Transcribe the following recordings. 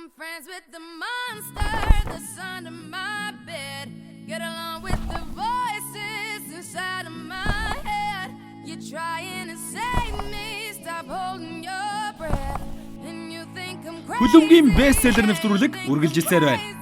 I'm friends with the monster that's under my bed. Get along with the voices inside of my head. You're trying to save me, stop holding your breath. And you think I'm crazy. Хүлэмгийн бестселлер нэвтрүүлэг үргэлжилсээр байна.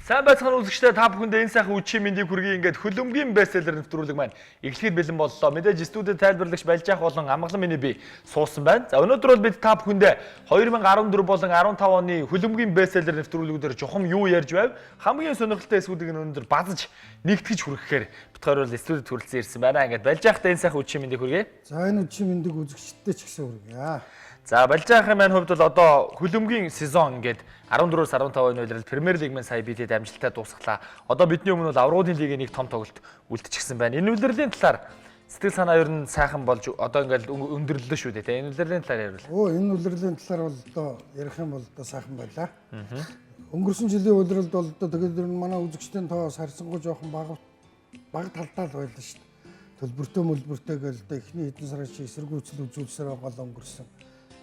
Сайн байцгаана үзэгчдээ та бүхэндээ энэ сайхан үчи мэндийг хүргэе ингээд хөлөмгийн бестселлер нэвтрүүлэг маань эхлэхэд бэлэн боллоо. Мэдээж студид тайлбарлагч Балжаах болон Амгалан миний би суусан байна. За өнөөдөр бол бид та бүхэндээ 2014 болон 15 оны хөлөмгийн бестселлер нэвтрүүлгүүдээр жухам юу ярьж байв? Хамгийн сонирхолтой эсвүүдийг өнөөдөр базж нэгтгэж хүргэхээр бид хоёр бол студид хүрэлцэн ирсэн байна. Ингээд Балжаахтай энэ сайхан үчи мэндийг хүргэе. За энэ үчи мэндийг үзэгчдээ ч гэсэн хүргье. За Балжаахын маань хувьд бол одоо хөлөмгийн сезон ингээд 14-өөс 15 оны үеэрл Премьер Лиг маань сая бидэд амжилттай дуусглаа. Одоо бидний өмнө бол Авралын лигийн нэг том тоглолт үлдчихсэн байна. Энэ үлрэлийн талаар сэтгэл санаа ер нь сайхан болж одоо ингээд өндөрлөлөө шүү дээ. Энэ үлрэлийн талаар ярил. Энэ үлрэлийн талаар бол одоо ярих юм бол одоо сайхан байлаа. Өнгөрсөн жилийн үлрэлд бол одоо тэгээд манай үзэгчдийн тоо сарсангуй жоохон бага талдаа л байлаа шүү дээ. Төлбөртэй гээл одоо эхний хэдэн сарын чи эсэргүүцэл үзүүлсээр байгаа өнгөрсөн.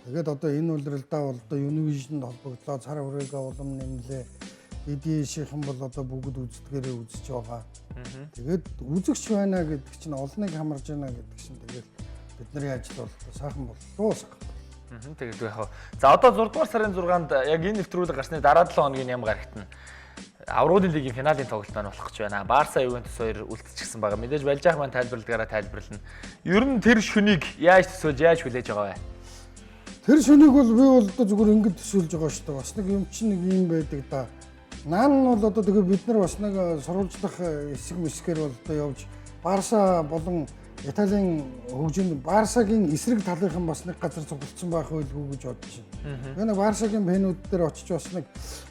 Тэгээд одоо энэ үлрэлдээ бол одоо Univision холбогдлоо, цар хүрээгээ улам нэмлээ. DD-ийнхэн бол одоо бүгд үздэгээрээ үзэж байгаа. Тэгээд үзэгч байна гэдэг чинь олныг хамарж байна гэдэг чинь тэгээд бидний ажил бол сайхан боллоо сайхан. Тэгээд яг за одоо 6 дугаар сарын 6-нд яг энэ нэвтрүүлэг гарсны дараа 7 хоногийн ям гарагт нь Авралын лигийн финалийн тоглолт маань болох гэж байна. Барса Ювентус хоёр үлдчихсэн байгаа. Мэдээж Балжаах маань тайлбарлагаараа тайлбарлана. Ер нь тэр шөнийг яаж төсөөлж яаж хүлээж байгаа вэ? Тэр шөнийг бол би бол одоо зүгээр ингэж төсөөлж байгаа шүү дээ. Бас нэг юм чинь нэг юм байдаг да. Наан нь бол одоо тэгээ бид нар бас нэг сурвалжлах хэсэг мэсгээр бол одоо явж Барса болон Италийн хөгжинд Барсагийн эсрэг талынхан бас нэг газар цуглдсан байх байлгүй гэж бодож байна. Энэ Барсагийн фэнүүд дээр очиж бас нэг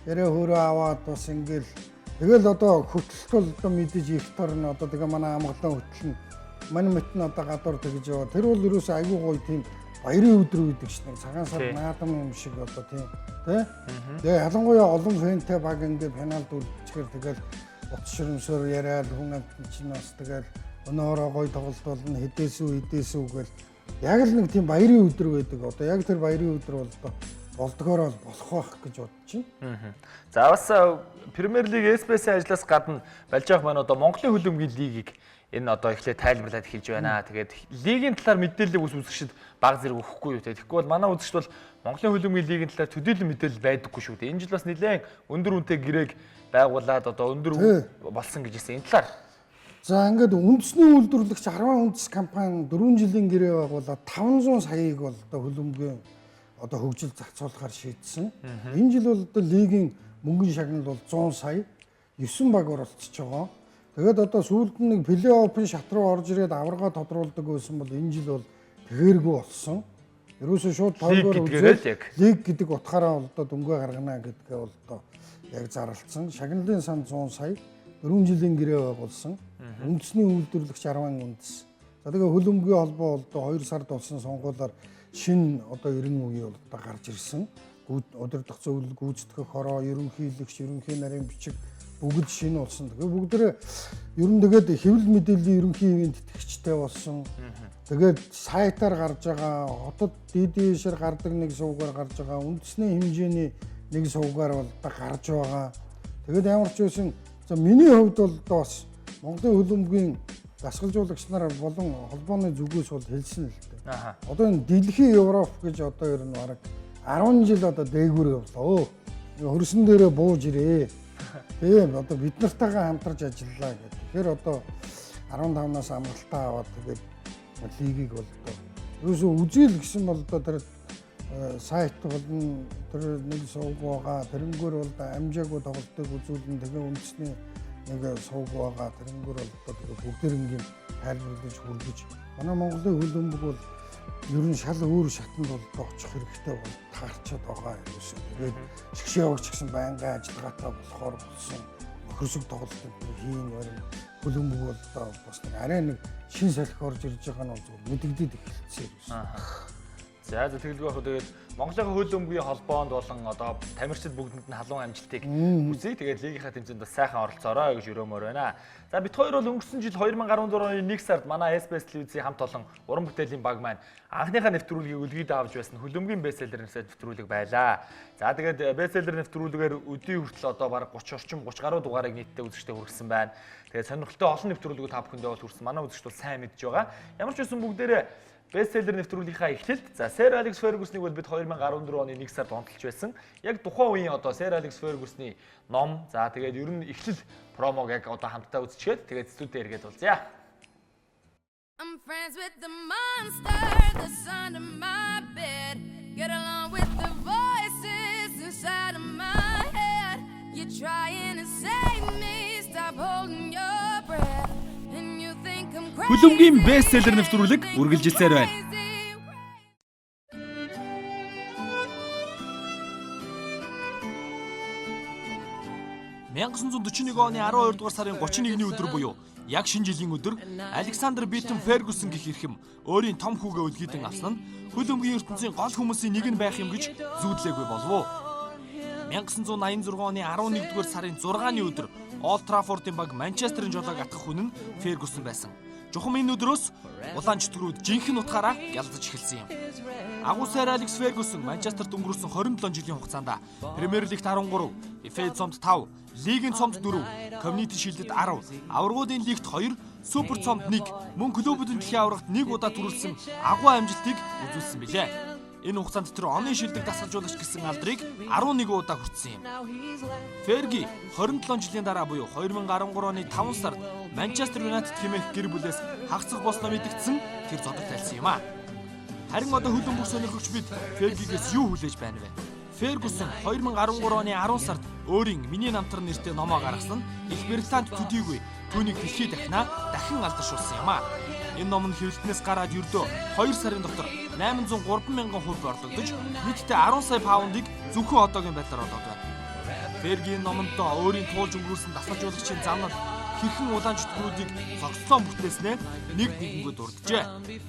яриа хөөрөө аваад бас ингээл тэгэл одоо хөтлөлт бол одоо мэдээж их тор нь одоо тэгээ манай Амгалан хөтлөн мань мэт нь одоо гадуур тэгж яваа. Тэр бол ерөөсөө айгүй гоё тийм баярын өдөр үүдэг шнэ. Цагаан сар наадам юм шиг одоо тийм тий. Тэгээ ялангуяа олон фэнтэй баг ингээд финалд үлдэхээр тэгэл утас ширээмсээр яриад хүн амт чинь бас тэгэл өнөөрөө гоё тоглолт болно хэдээсүү гэл яг л нэг тийм баярын өдөр байдаг. Одоо яг тэр баярын өдөр бол одоо болдгоор бол болох байх гэж бодож байна. За бас Премьер Лиг СПС-ийн ажлаас гадна Балжаах маань одоо Монголын хөлбөмбөгийн лигийг энэ одоо эхлээд тайлбарлаад эхэлж байна. Тэгээд лигийн талаар мэдээлэл үзэгчид баг зэрэг өгөхгүй юу те. Тэгэхгүй бол манай үзэгчд бол Монголын хөлбөмбөгийн лигийн талаар төдийлөн мэдээлэл байдаггүй шүү дээ. Энэ жил бас нэлээд өндөр үнэтэй гэрээг байгуулад одоо өндөр болсон гэж хэлсэн. Энэ талаар за ингээд үндэсний үйлдвэрлэгч 10 үндэс компани 4 жилийн гэрээ байгуулад 500 саяыг бол одоо хөлбөмбөгийн одоо хөгжил зарцуулахаар шийдсэн. Энэ жил бол одоо лигийн мөнгөний шагнал бол 100 сая 9 баг оролцож байгаа. Тэгээд одоо сүүлд нь нэг плей-оффын шат руу орж ирээд аварга тодруулдаг байсан бол энэ жил бол тэгээргүй болсон. Ерөөсөө шууд тоогоор үзээд лиг гэдэг утгаараа одоо дөнгөө гаргана гэдгээ бол одоо яг зарлцсан. Шагналын сан 100 сая 4 жилийн гэрээ байгуулсан. Үндэсний үйлдвэрлэгч 10 үндэс. За тэгээ хөлбөмбөгийн холбоо одоо 2 сард болсон сонгуулиар шинэ одоо 90 үе бол одоо гарч ирсэн. Удирдах зөвлөл, гүйцэтгэх хороо, ерөнхийлөгч, ерөнхий нарийн бичиг бүгд шинэ болсон. Тэгээ бүгдээ ер нь тэгээд хэвлэл мэдээллийн ерөнхий ивент итгэгчтэй болсон. Тэгээд сайтаар гарч байгаа, хотод DD-шэр гардаг нэг сувгаар гарч байгаа, үндэсний хэмжээний нэг сувгаар бол гарч байгаа. Тэгээд ямар ч байсан за миний хувьд бол бас Монголын хөлбөмбөгийн дасгалжуулагч нар болон холбооны зүгээс бол хэлсэн л дээ. Одоо энэ дэлхийн Европ гэж одоо ер нь бараг 10 жил одоо дээгүүр явлаа. Хөрсөн дээрээ бууж ирээ. Тийм одоо бид нартайгаа хамтарч ажиллаа гэх. Тэгэхээр одоо 15-наас амралтаа аваад тэгээд лигийг бол одоо ерөөсөө үзэл гэсэн бол одоо тэр сайт болон тэр нэг сувг байгаа. Тэрнгүүр бол амжаагүй тоглолтыг үзүүлэн тэгээ үндэсний нэг сувг байгаа. Тэрнгүүр бол одоо тэгээ бүгдээрнгийн тайлбарлаж хүргэж манай Монголын хөлбөмбөг бол ер нь шал өөр шатнд бол очих хэрэгтэй бол таарчаад байгаа ерөөсөө. Тэгээд шгшээ явагч гэсэн байнгын ажиллагаатай болохоор болсон. Нөхөрсөг тоглолтод хийн барин хөлбөмбөг бол одоо бас нэг арай нэг шин салхи орж ирж байгаа нь бол зүгээр мэдэгдээд эхэлсэн ерөөсөө. За тэгэлгүй яг тэгээд Монголын хөл өмгийн холбоонд болон одоо тамирчид бүгдэнд нь халуун амжилтыг хүсье. Тэгээд лигийнхаа тэмцээнд бас сайхан оролцоорой гэж өрөмөр байна. За бид хоёр бол өнгөрсөн жил 2014 оны 1 сард манай SBS телевизийн хамт олон уран бүтээлийн баг маань анхныхаа нэвтрүүлгийг үлгийд авч байсан хөлөмгийн бестселлер нэвтрүүлэг байлаа. За тэгээд бестселлер нэвтрүүлгээр өдний хүртэл одоо бараг 30 гаруй дугаарыг нийтдээ үзэгчдэд хүргэсэн байна. Тэгээд сонирхолтой олон нэвтрүүлгүүд та бүхэндээ бол хүрсэн. Манай үзэгчд бол сайн мэдж байгаа. Ямар ч байсан бүгдээрээ бестселлер нэвтрүүлгийнхаа эхлэлд за Sir Alex Ferguson-ыг бол бид 2014 оны 1 сард онцолж байсан. Яг тухайн үеийн одоо Sir Alex Ferguson-ы ном за тэгээд ер нь эхлэл промог яг одоо хамтдаа үзчихээд тэгээд студид эргээд уулзъя. I'm friends with the monster that's under my bed. Get along with the voices inside of my head. You're trying to save me, stop holding your breath. And you think I'm crazy. Хөлөмгийн бестселлер нэвтрүүлэг үргэлжилсээр байна. 1941 оны 12 дугаар сарын 31-ний өдөр буюу яг шинэ жилийн өдөр Александр Битэн Фергюсон гэх эрхэм өөрийн том хүүгээ үлгийдэн авсан нь хөлөмгийн ертөнцийн гол хүмүүсийн нэг нь байх юм гэж зүүдлээгүй болов уу. 1986 оны 11 дугаар сарын 6-ны өдөр Олд Траффордын баг Манчестерын жолоог атгах хүн нь Фергюсон байсан. Жухам энэ өдрөөс улаан чөтгөрүүд жинхэнэ утгаараа гялдаж эхэлсэн юм. Агуу Sir Alex Ferguson Манчестерт өнгөрсөн 27 жилийн хугацаанд Премьер Лигт 13, FA цомд 5, Лигийн цомд 4, Community Shield-д 10, Аваргуудын Лигт 2, Супер цомд 1, мөн клубүүдийн дэлхийн аваргад 1 удаа түрүүлсэн агуу амжилтыг үзүүлсэн билээ. Энэ хугацаанд тэр оны шилдэг дасгалжуулагч гэсэн алдрыг 11 удаа хүртсэн юм. Fergie 27 жилийн дараа буюу 2013 оны 5 сард Manchester United хэмээх гэр бүлээс хагасах болсноо мэдгдсэн тэр зодог тайлсан юм а. Харин одоо хөлбөмбөг сонирхогч бид Fergie-гээс юу хүлээж байна вэ? Ferguson 2013 оны 10 сард өөрийн миний намтар нэртэй номоо гаргасан нь Их Британд төдийгүй түүнийг дэлхийд дахин алдаршуулсан юм а. Энэ ном нь хэвлэлтнээс гараад ердөө 2 сарын дотор 803 мянган хувь орлогдож нийтдээ 10 сая паундыг зөвхөн одоогийн байдлаар олгоод байна. Fergie номонд өөрийн туулж өнгөрүүлсэн дасгалжуулагчийн замнал хэрхэн улаан чөтгөрүүдийг зогцлон бүтээснээ нэг нэгэнгөө дурджээ.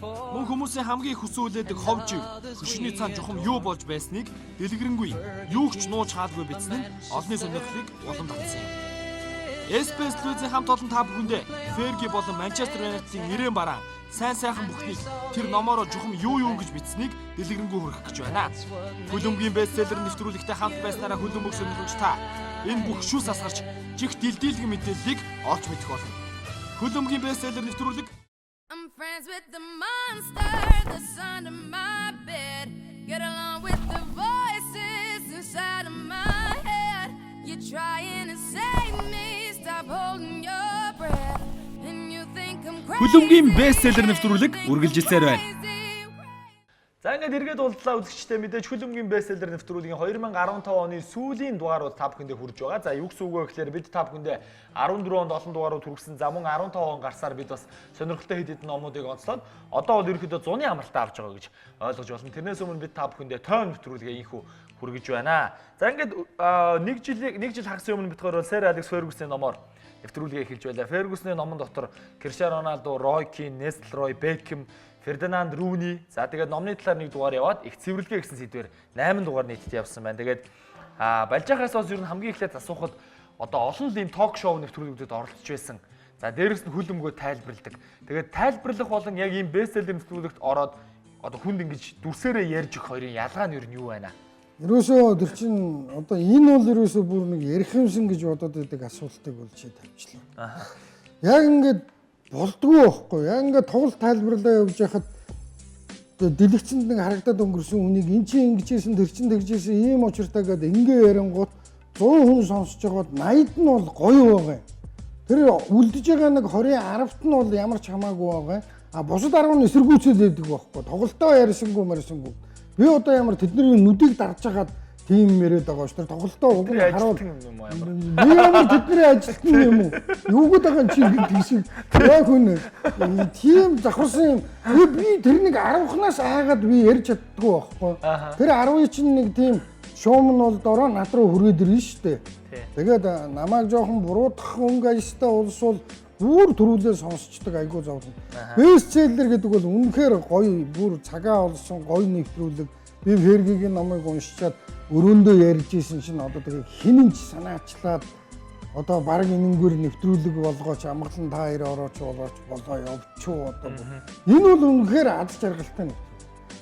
Мөн хүмүүсийн хамгийн их хүсэн үлээдэг ховжиг, хөшний цаан жухам юу болж байсныг дэлгэрэнгүй, юу ч нууж хаалгүй бичсэн нь олонний сонирхлыг улам татсан юм. SBS телевизийн хамт олон та бүхэндээ Fergie болон Manchester United-ийн нэрэн бараан сайн сайхан бүхнийг тэр номороо жухам юу гэж бичсэнийг дэлгэрэнгүй хүргэх гэж байна. Хөлбөмбөгийн бестселлер нэвтрүүлэгтэй хамт байснараа хөлбөмбөг сонирхогч та энэ бүх шүүс асгарч чих дэлдэлгэн мэдээллийг олж мэдэх болно. Хөлбөмбөгийн бестселлер нэвтрүүлэг I'm friends with the monster that's under my bed. Get along with the voices inside of my head. You're trying to save me, stop holding your breath. And you think I'm crazy. Хөлбөмбөгийн бестселлер нэвтрүүлэг үргэлжилсээр байна. За ингээд эргээд уулзлаа үзэгчтэй мэдээж хөлбөмбөгийн бестселлер нэвтрүүлгийн 2015 оны сүүлийн дугаар бол та бүхэндээ хүрж байгаа. За юу гэсэн үг вэ гэхээр бид та бүхэндээ 14 онд олон дугаарууд хүргэсэн. За мөн 15 он гарсаар бид бас сонирхолтой хэд хэдэн номуудыг онцлоод одоо бол ерөөхдөө зуны амралтаа авч байгаа гэж ойлгож байна. Тэрнээс өмнө бид та бүхэндээ тойм нэвтрүүлгээ инхүү хүргэж байна. За ингээд нэг жил хагас өмнө бид хоёр Sir Alex Ferguson-ийн номоор нэвтрүүлгээ эхэлж байлаа. Ferguson-ийн номон дотор Cristiano Ronaldo, Roy Keane, Nestor Beckham, Ferdinand Rooney. За тэгээд номны талаар нэг дугаар яваад их цэвэрлэгээ гэсэн сэдвээр 8 дугаар нийтдээ явсан байна. Тэгээд Балжахаас бас ер нь хамгийн эхлээд асуухад одоо олон ийм ток шоу нэвтрүүлгүүдэд оролцож байсан. За дээрэс нь хөлбөмбөгөө тайлбарладаг. Тэгээд тайлбарлах болон яг ийм бестселлер нэвтрүүлэгт ороод одоо хүнд ингэж дүрсээрээ ярьж өгөх хоёрын ялгаа нь ер нь юу байна? Ерөөсөө тэр чинь одоо энэ бол ерөөсөө бүр нэг ярих юмсан гэж бодоод байдаг асуултыг бол чи тавьчлаа. Яг ингээд болдгоо байхгүй. Яг ингээд тоглолт тайлбарлаа явж байхад дэлгэцэнд нэг харагдаад өнгөрсөн хүнийг эн чинь ингэжсэн тэр чинь тэгжсэн ийм учиртай гэдэг ингээ ярингууд 100 хүн сонсож байгаад 80-д нь бол гоё байгаа. Тэр үлдэж байгаа нэг 20-10-т нь бол ямар ч хамаагүй байгаа. А бусад 10 нь эсэргүүцээд байдаг байхгүй. Тоглолтоо ярьсангүй. Би одоо ямар тэдний нүдийг дарж хагаад тийм яриад байгаа ш. Тэр тоглолтоо уг нь харуул юм уу ямар. Би ямар тэдний ажилтны юм уу? Юугод байгаа чи тийш яг хүн тийм завхарсан юм. Би тэрнийг 10-наас аагаад би ярьж чаддгүй байхгүй. Тэр 10-ын чинь нэг тийм шуум нь бол дороо над руу хүрээд ирнэ штэ. Тэгээд намайг жоохон буруудах өнгө аястай улс бол бүр төрүүлээ сонсчдаг айгуу зовлон. Бестселлер гэдэг бол үнэхээр гоё бүр цагаа олсон гоё нэвтрүүлэг. Би Фергигийн номыг уншичаад өрөөндөө ярьж исэн чинь одоо тэгээ хинэнч санаачлаад одоо баг энэнгээр нэвтрүүлэг болгооч амгалан та хоёр орооч болоо явчуу одоо. Энэ бол үнэхээр аз жаргалтай нэг.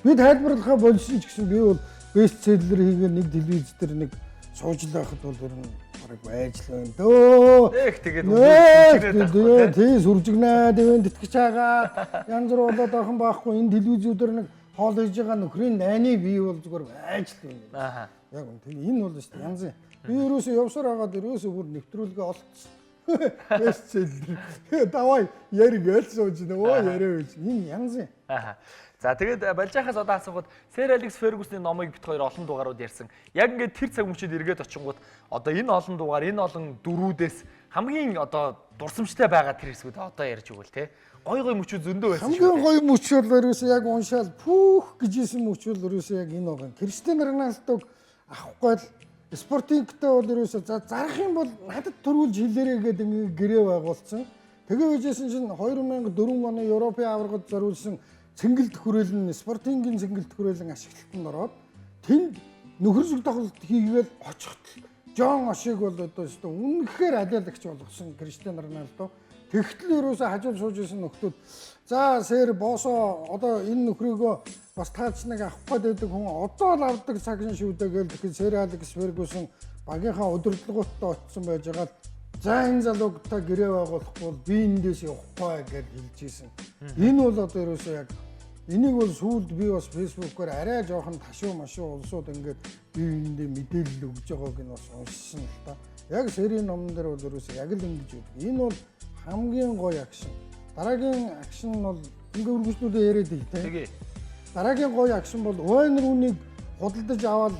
Би тайлбарлахаа болсон ч гэсэн би бол бестселлер хийгээ нэг телевиз дээр нэг сууж байхад бол ер нь бараг байж л байна дөө. Их тэгээд тий сүржигнаа дэвэн тэтгэж байгаа. Янз бүр болоод ахын байхгүй энэ телевизүүдээр нэг хоол хийж байгаа нөхрийн найны бий бол зүгээр байж л байна. Ааха. Яг үнэ тийм энэ бол шүү дээ янз. Би ерөөсөө явсаар хагаад ерөөсөө бүр нэвтрүүлгээ олцсон. Бестселлер. Давай яриг сууж нөө яриа гэж. Энэ янз. Ааха. За тэгээд Балжахаас одоо асуухад Сэр Алекс Фергюсны номыг бит хоёр олон дугаарууд ярьсан. Яг ингээд тэр цаг мөчид эргээд очингууд одоо энэ олон дугаар, энэ олон дөрүүдээс хамгийн одоо дурсамжтай байгаа тэр хэсгүүд одоо ярьж өгвөл те. Гой мөчүүд зөндөө байсан шүү. Хамгийн гой мөчүүд ерөөсөө яг уншаал пүүх гэж исэн мөчүүд ерөөсөө яг энэ байгаа. Криштиано Роналдог авахгүй л Спортингтэй бол ерөөсөө зарах юм бол надад төрүүлж хэлээрээ гэдэг ингээ гэрээ байгуулсан. Тэгээ үжсэн чинь 2004 оны Европын аваргад зориулсан цэнгэлт хүрээлэн Спортингийн цэнгэлт хүрээлэн ашиглалтанд ороод тэнд нөхөрсөг тоглолт хийгээд очихт Жон Ошиг бол одоо үнэхээр алиалагч болгосон Криштиано Роналдо. Тэгтэл ерөөсөө хажууд сууж исэн нөхдүүд за сэр боосоо одоо энэ нөхрийгөө бас таач нэг авах гэдэг хүн одоо л авдаг цагийн шүүдэ гээл тэгэхээр Сэр Алекс Фергюсон багийнхаа удирдлагуудтай очсон байж байгаа. За энэ залуугтай гэрээ байгуулахгүй бол би эндээс явахгүй гэж хэлж ийсэн. Энэ бол одоо ерөөсөө яг энийг бол сүүлд би бас фэйсбүүкээр арай жоохон ташуу машуу улсууд ингээд бие биендээ мэдээлэл өгж байгааг нь бас уншсан л та. Яг Сэрийн номон дээр бол ерөөсөө яг л ингэж үү. Энэ бол хамгийн гоё акшн. Дараагийн акшн нь бол ингээ үргэлжлүүлээ яриад ий тээ. Дараагийн гоё акшн бол Wayne Rooney-г худалдаж аваад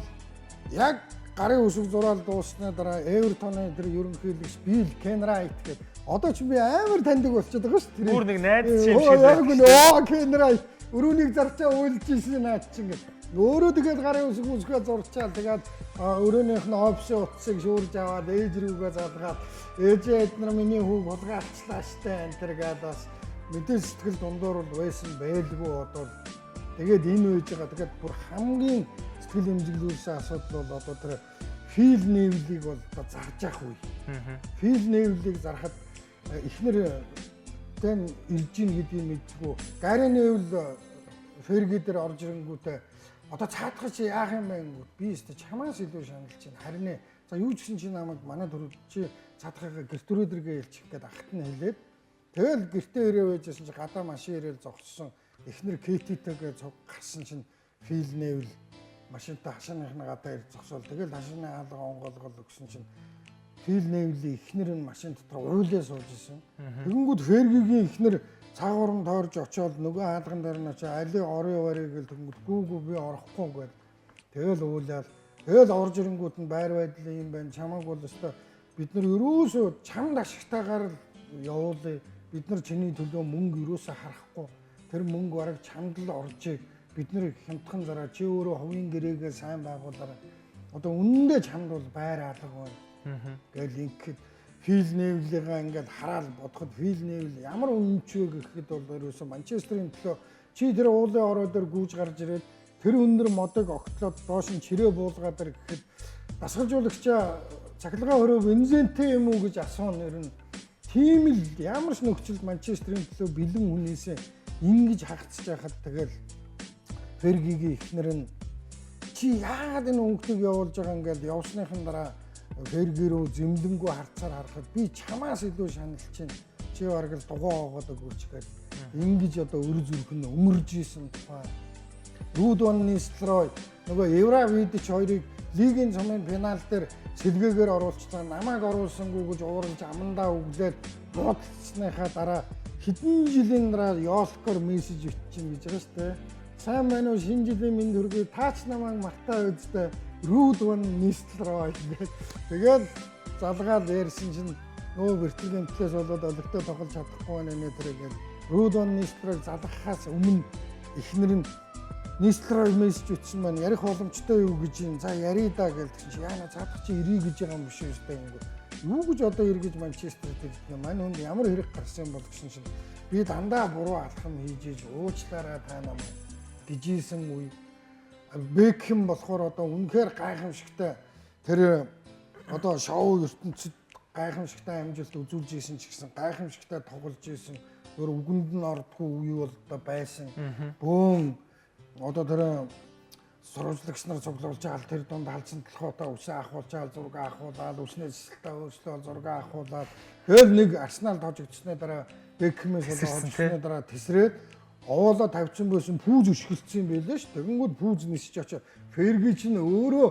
яг гарын үсэг зураал дууссаны дараа Эвертоны тэр ерөнхийлөгч Билл Кенрайт гэдэг одоо ч би амар таньдаг болчиход байгаа шүү дээ. Бүр нэг найз шиг шиг. Кенрайт өрөөнийг зарчаа уйлжсэн наад чинь ингээд өөрөө тэгээд гарын үсгээ зурчаал тэгээд өрөөнийх нь офсын утсыг шуурж аваад ээж рүүгээ залгаад ээжээ эднэр миний хүүг булгаалчлаа штэ энэ төр гээд бас мэдээ сэтгэл дундуур бол байсан байлгүй одоо тэгээд энэ үеж байгаа тэгээд бүр хамгийн сэтгэл имжиглүүлсэн асуудал бол одоо тэр Фил Невлийг бол зарж явах үе. Фил Невлийг зарахад эхнэр тэн ирж ийн гэдгийг мэдгүй. Гари Невл Ферги дээр орж ирэнгүүтээ одоо цаадах чи яах юм бэ гэнгүүт би өстө чамаас илүү шаналж байна. Харин за юу ч гэсэн чи намайг манай төрөв чи цаадахаа гэрт төрөөдөргөө ялчих гээд ахт нь хэлээд тэгэл гэртээ ирээ байжсэн чи гадаа машин ирээл зогссон. Эхнэр Кэтитэйгээ цуг гарсан чинь Фил Невл машинтай хашааныхны гадаа ирж зогсоол тэгэл хашааны хаалга онгоолгол өгсөн чинь Фил Невлийн эхнэр нь машин дотор уйлаа сууж исэн. Тэгэнгүүт Фергигийн эхнэр цаагуурн тойрж очиод нөгөө хаалган дээр нь очиж али орын варыг гэл тэгэнгүүт гүүгүү би орохгүй гээд тэгэл уулаад тэгэл орж ирэнгүүт нь байр байдал юм байна. Чамаг бол өстой бид нар ерөөсөө чамд ашигтайгаар л явуулъя. Бид нар чиний төлөө мөнгө ерөөсөө харахгүй. Тэр мөнгө бараг чамд л оржийг бид нар хямдхан зараа чи өөрөө хувийн гэрээгээ сайн байгуулаарай. Одоо үнэндээ чамд бол байр алга байна. Гэл ингээд Фил Невлигаа ингээд хараад бодоход Фил Невл ямар үнэнч вэ гэхэд бол ерөөсөө Манчестерийн төлөө чи тэр уулын ороо дээр гүйж гарч ирээд тэр өндөр модыг огтлоод доош нь чирээ буулгаад ир гэхэд дасгалжуулагчаа цахилгаан хороо Винзенте юм уу гэж асууна нэр нь тийм л ямар ч нөхцөлд Манчестерийн төлөө бэлэн хүнээсээ ингэж хагцж байхад тэгэл Фергигийн эхнэр нь чи яагаад энэ өнгөтэйг явуулж байгаа ингээд явсныхан дараа Ферги рүү зэмлэнгүү харцаар харахад би чамаас илүү шаналж чинь чи бараг л дугуй оогоод өгөөч гээд ингэж одоо өр зүрх нь өмөрж исэн тухай. Руд ван Нистелрой нөгөө Евровидч хоёрыг лигийн цомын финал дээр сэлгээгээр оруулчихсан намайг оруулсангүй гэж ууралж амандаа өглөөд муудалцсныхаа дараа хэдэн жилийн дараа Йолкор мессеж бичсэн гэж байгаа шүү дээ. Сайн байна уу шинэ жилийн минь төргий таач намайг мартаа үзтээ Руд ван Нистелрой гэдэг. Тэгээд залгаад ярьсан чинь нөө бэртгийн төлөөс болоод олигтой тоглож чадахгүй нэ тэргээд Руд ван Нистелройг залгахаас өмнө эхнэр нь Нистелрой мессеж ütсэн маань ярих боломжтой юу гэж юм. За ярий да гэлдэг чинь яана цаадах чи ирий гэж байгаа юм биш үү гэдэг. Юу гэж одоо эргэж Манчестерт ирдэг. Манай хүнд ямар хэрэг гарсан бол гэсэн чинь би дандаа буруу алхам хийж уучлаарай та намайг гэжсэн үе. Бекхэм болохоор одоо үнэхээр гайхамшигтай тэр одоо шоу ертөнцид гайхамшигтай амжилт үзүүлж исэн ч гэсэн гайхамшигтай тоглож исэн өөр үгэнд нь ордгүй үе бол одоо байсан. Бөөн одоо тэр сурвалжлагч нар цуглуулж байгаа тэр дунд халдсан толгойтой үсээ ахуулж байгаа зураг ахуулаад үснээс өөрсдөө зураг ахуулаад тэгэл нэг Арсенал тожигдсны дараа Бекхэмээс болоод дараа тесрээд овоолоо тавьсан байсан пүүз өшгөлцсөн юм байлээ ш. Тэгэнгүүт пүүз нисэж очоод Ферги чинь өөрөө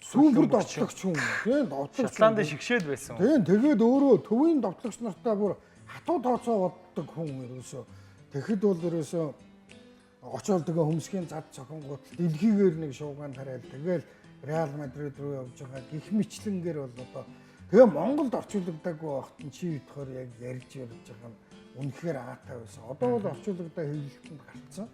супер довтлогч хүн тийм довтлогч Шотландын шигшээд байсан. Тийм тэгээд өөрөө төвийн довтлогч нартай бүр хатуу тооцоо боддог хүн ерөөсөө. Тэгэхэд бол ерөөсөө очоод тэгээ хөмсгийн зад цохингууд дэлхийгээр нэг шуугаан тариал тэгэл Реал Мадрид руу явж байгаа гих мэтлэнгээр бол одоо тэгээ Монголд орчуулагдаагүй байхад нь чи бодохоор яг ярьж байгаа юм үнэхээр аатай байсан. Одоо бол орчуулагдаа хэвлэлтэнд гарцсан.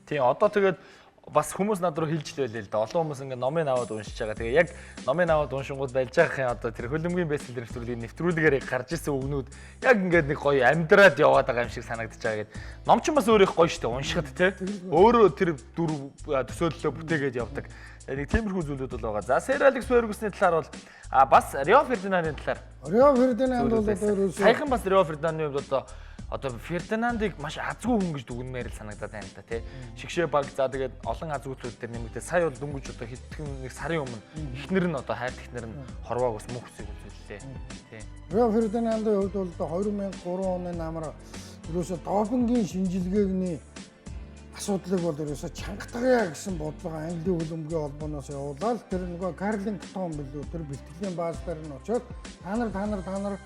Тийм одоо тэгээд бас хүмүүс над руу хэлж лээ л да. Олон хүмүүс ингээ номыг аваад уншиж байгаа. Тэгээ яг номыг аваад уншингууд байж байгаахын одоо тэр хөлөмгийн бестселлер нэвтрүүлгээр гарч ирсэн үгнүүд яг ингээд нэг гоё амьдраад яваад байгаа юм шиг санагдаж байгаа гэдэг. Ном ч бас өөр их гоё штэ уншихад те. Өөрөө тэр дүр төсөөллөө бүтээгээд явдаг. Нэг тиймэрхүү зүйлүүд бол байгаа. За Сэр Алекс Фергюсны талаар бол бас Рио Фердинандын талаар. Рио Фердинанд бол одоо саяхан бас Рио Фердинандын хувьд одоо Фердинандыг маш азгүй хүн гэж дүгнэмээр л санагдаад байна л да тий. Шигшээ баг за тэгээд олон азгүйтлүүд төр нэмэгдээ сая бол дөнгөж одоо хэдхэн нэг сарын өмнө ихнэр нь одоо хайрт ихнэр нь хорвоог ус мөнх хүсийг үзүүллээ тий. Рио Фердинандын хувьд бол 2003 оны намар ерөөсө допингийн шинжилгээний асуудлыг бол ерөөсө чангатгая гэсэн бодлого Английн хөлбөмбөгийн холбооноос явуулаад тэр нөгөө Карлингтон билүү тэр бэлтгэлийн бааз дээр нь очоод та нар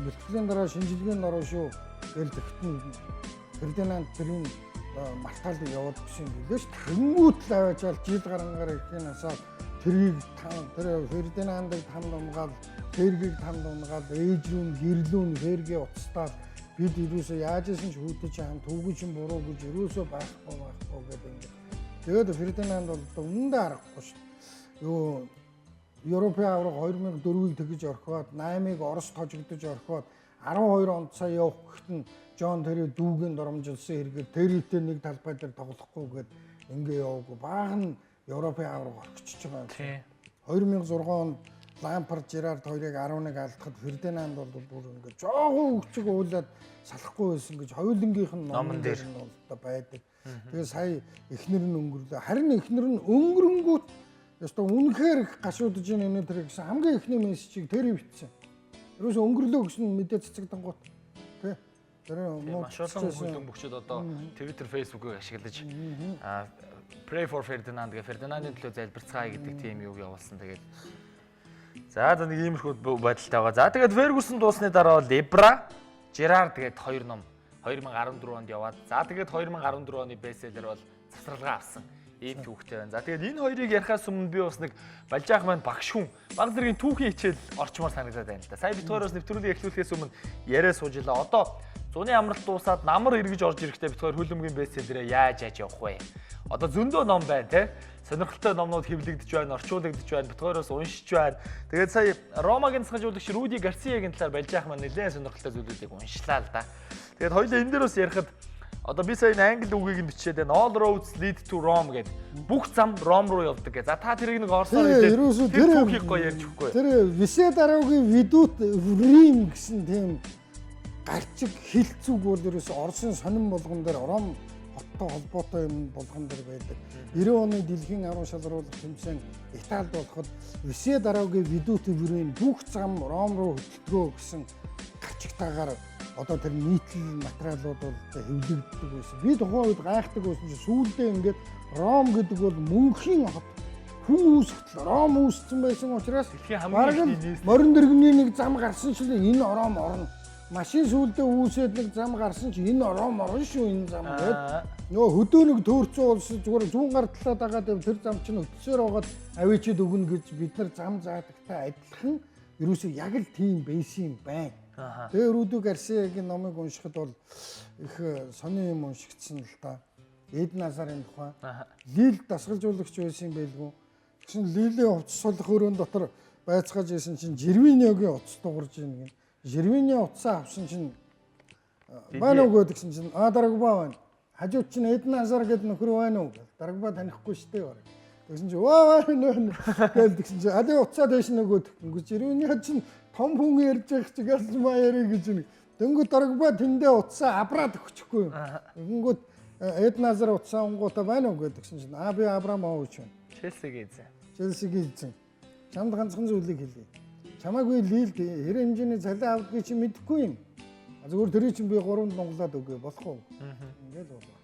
бэлтгэлийн дараа шинжилгээнд орно шүү. Тэгэл тэгтэн Фердинанд тэрийн мартаалыг яваад гисэн билээ ш. Тэнгүүт л аваачаал жил гарангаар ихийн асаад тэрийг тэр Фердинандыг танд унгаад, Фергийг танд унгаад, ээж рүү гэрлүүн Ферги уцтаад бид юусоо яаж исэн ч хүүтэй чи хамт түүгүй чин буруу гэж юусоо байхгүй гэдэг юм. Тэгээд Фердинанд бол үнэндээ аргагүй ш. Юу Европын авраг 2004-ийг тэгж орхиод 8-ыг Орос тожигдож орхиод 12 онд сая явах гэхэд нь Жон Терри дүүгийн доромжилсан хэрэгээр Территэй нэг талбай дээр тоглохгүйгээд ингээ яваагүй. Баахан Европын авраг орчихж байгаа юм. 2006 онд Лампард Жерард хоёрыг 11 алдахад Фердинанд бол бүр ингээ жоохон өвчг уулаад салахгүй байсан гэж хоёулынгийнх нь номон дээр нь бол байдаг. Тэгээ сая эхнэр нь өнгөрлөө. Харин эхнэр нь өнгөрөнгүүт ёстой үнэхээр гашуудж ийн энэ тэр гэсэн хамгийн эхний мессежийг тэр бичсэн. Ерөөсө өнгөрлөө гэсэн мэдээ цэцэгдэн гот. Тэ. Тэр маш олон хөлбөмбөгчид одоо Twitter, Facebook-ыг ашиглаж Pray for Ferdinand гэх Фердинандын төлөө залбирцгаая гэдэг тийм юуг явуулсан. Тэгээд за нэг иймэрхүү байдалтай байгаа. За тэгээд Ferguson дуусны дараа бол Ibra, Gerrard гээд хоёр ном 2014 онд яваад. За тэгээд 2014 оны бестселлер бол завсралгаа авсан. Ийм түүхтэй байна. За тэгээд энэ хоёрыг ярихаас өмнө би бас нэг Балжаах маань багш хүн баг зэргийн түүхийн хичээл орчмоор санагдаад байна л да. Сая битгээрээс нэвтрүүлгийг эхлүүлэхээс өмнө яриа суужилаа. Одоо зуны амралт дуусаад намар эргэж орж ирэхдээ битгээр хөлөмгийн бестселлерээ яаж явах вэ? Одоо зөндөө ном байна те. Сонирхолтой номнууд хэвлэгдэж байна, орчуулагдж байна, битгээрээс уншиж байна. Тэгээд сая Ромагийн цахажуулагч Руди Гарсиягийн талаар Балжаах маань нэлээд сонирхолтой зүйлүүдийг уншлаа л да. Тэгээд хоёулаа энэ дээр бас ярихад одоо би сая англи үгийг нь бичээд байна. All roads lead to Rome гэдэг. Бүх зам Ром руу явдаг гэж. За та тэрийг нэг орсоор хэлээд тэр түүхийг гоё ярьж өгөхгүй. Тэр Виседарогийн Ведут Рим гэсэн тийм гарчиг хилцүүг бол ерөөсө Оросын сонин болгон дээр Ром хоттой холбоотой юм болгон дээр байдаг. 90 оны дэлхийн арван шалруулах тэмцээн Италид болоход Виседарогийн Ведут Рим бүх зам Ром руу хөдөлгөө гэсэн гарчигтайгаар одоо тэр нийтлэл материалууд бол хэвлэгддэг байсан. Би тухайн үед гайхдаг байсан чинь сүүлдээ ингээд Ром гэдэг бол мөнхийн хот. Хүн үүсгэл Ром үүссэн байсан учраас морин дэргэний нэг зам гарсан чинь энэ Ром орно. Машин сүүлдээ үүсээд нэг зам гарсан чинь энэ Ром орно шүү энэ зам гэдэг. Нөгөө хөдөөнийг төөрцөн улс зүгээр зүүн гар талаа дагаад тэр зам чинь өтсөөр байгаад авичид өгнө гэж бид нар зам заадагтай адилхан ерөөсөө яг л тийм байсан юм байна. Тэгээ Руди Гарсиягийн номыг уншихад бол их сони юм уншигдсан л да. Эден Азарын тухай. Лил дасгалжуулагч байсан юм байлгүй. Тэгсэн Лилийн хувцас сулах өрөөнд дотор байцгааж исэн чинь Жервиньогийн утас дуурж ийн гэн. Жервиньо утсаа авсан чинь байна уу гэдгсэн чинь Дарагба байна. Хажууд чинь Эден Азар гэдэг нөхөр байна уу гэл. Дарагба танихгүй штэ. Тэгсэн чи ваа гээл тэгсэн чи аль уцаа дэш нөгөөд ингэж ирүүний чинь том хүн ярьж байгаа чигээс маяри гэж нэг. Дөнгөж Дрогба тэндээ уцаа абраад өгчихгүй юм. Тэгэнгүүт Эд Назар уцаа онгуудаа байна уу гэдэг чинь би Абрамович байна. Челсигийн эзэн. Чамд ганцхан зүйлийг хэлье. Чамаагүй лилд хэрэг хэмжээний цалин авдгийг чи мэдэхгүй юм. Зүгээр тэрийг чинь би 3 дунгалаад өгье болох уу? Ингээл болоо.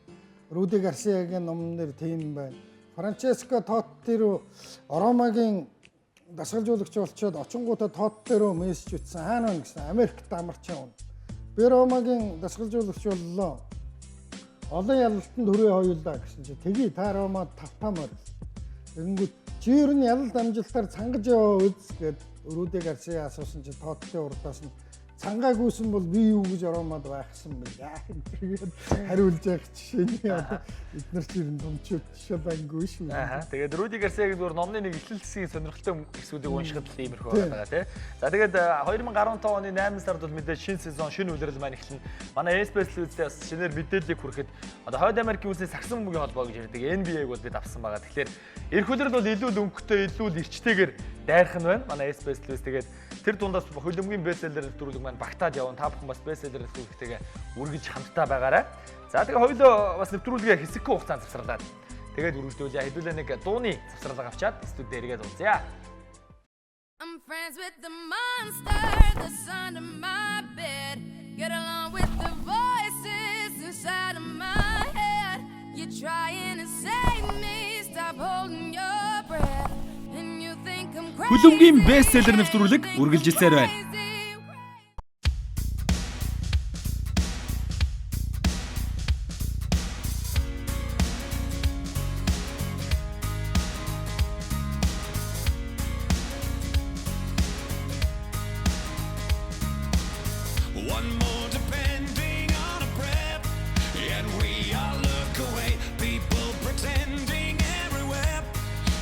Руди Гарсиагийн номнэр тийм байна. Франческо Тотти руу Ромагийн дасгалжуулагч болчоод очингуудаа Тотти руу мессеж ütсэн. Хаана вэ гэсэн Америкт амарч явна. Би Ромагийн дасгалжуулагч боллоо. Олон ялалтанд хүрээ хоёулаа гэсэн чи тгий та Ромад тавтамаар. Тэгэнгүүт чи ер нь ялалт амжилтаар цангаж яваа үз гэд Руди Гарсиа асуусан чи Тотти урдаас нь цангаагүйсэн бол би юу гэж Ромад байхсан бэ? Яах юм тэгээд хариулж явах жишээний эдгээр чинь дундчууд жишээ бангүй шүү. Тэгээд Руди Гарсиагийн зүгээр номны нэг эхлэл хэсгийн сонирхолтой хэсгүүдийг уншихад л иймэрхүү байгаа тий. За тэгээд 2015 оны 8 сард бол мэдээж шинэ сезон, шинэ үйлрэл маань эхэлнэ. Манай SBS телевизтэй бас шинээр мэдээллийг хүрэхэд одоо Хойд Америкийн үндэсний сагсан бөмбөгийн холбоо гэж ярьдаг NBA-г бол бид авсан байгаа. Тэгэхээр эх үйлрэл бол илүү л өнгөтэй, илүү л эрчтэйгээр дайрах нь байна. Манай SBS телевиз тэгээд тэр дундаас хөлбөмбөгийн бестселлер нэвтрүүлэг маань багтаад явна. Та бүхэн бас бестселлер нэвтрүүлэгтэйгээ үргэлж хамтдаа байгаарай. За тэгээ хоёулаа бас нэвтрүүлгээ хэсэггүй хугацаанд завсарлаад тэгээд үргэлжлүүлье. Хэдүүлээ нэг дууны завсралга авчаад студид эргээд уулзъя. I'm friends with the monster that's under my bed. Get along with the voices inside of my head. You're trying to save me, stop holding your breath. And you think I'm crazy. Хөлбөмбөгийн бестселлер нэвтрүүлэг үргэлжилсээр байна. One more depending on a breath, and we all look away. People pretending everywhere.